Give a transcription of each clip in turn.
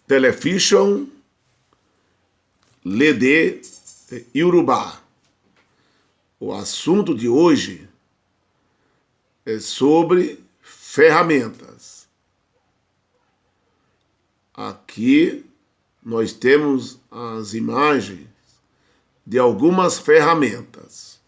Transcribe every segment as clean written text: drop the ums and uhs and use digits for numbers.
Television Lede Yorùbá. O assunto de hoje é sobre ferramentas. Aqui nós temos as imagens de algumas ferramentas.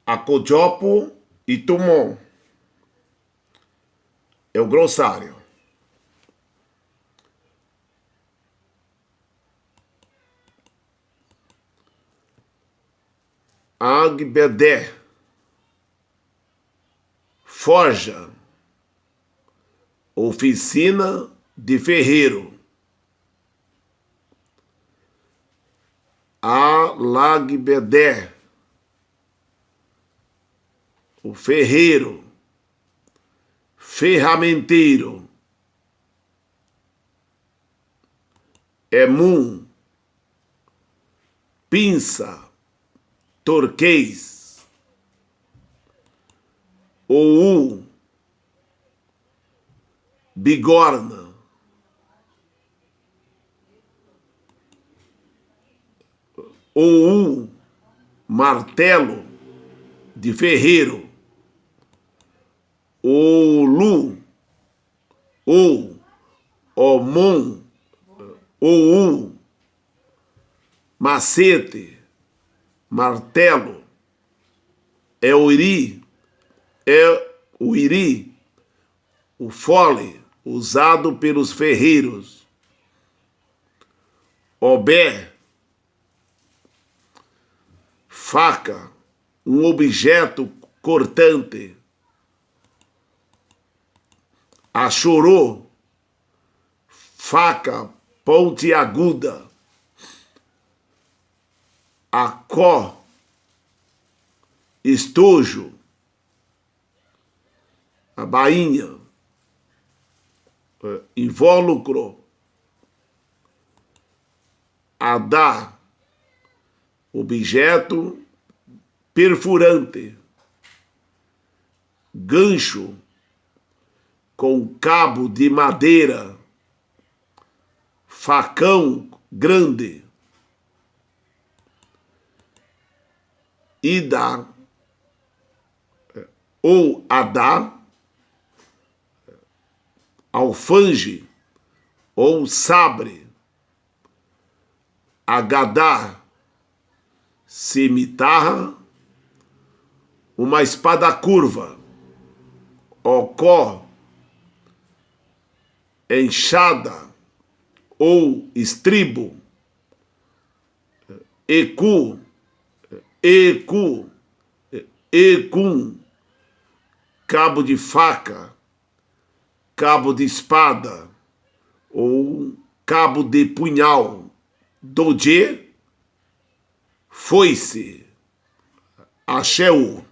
Àkójọpọ̀ ìtumọ̀ é o glossário. Àgbẹ̀dẹ, forja, oficina de ferreiro. Alágbẹ̀dẹ, o ferreiro, ferramenteiro. Emum, pinça, torquês. Ou, bigorna. Ou, martelo de ferreiro. Olu, ou, omon, ou, macete, martelo. É o iri, o fole usado pelos ferreiros. Obé, faca, um objeto cortante. Achorô, faca pontiaguda. Acó, estojo. A bainha, invólucro. Adá, objeto perfurante. Gancho, com cabo de madeira. Facão grande. Idá, ou adá, alfange, ou sabre. Agadá, cimitarra, uma espada curva. Ocó, enxada ou estribo. Ecu, ecum, cabo de faca, cabo de espada ou cabo de punhal. Doje, foice, axéu.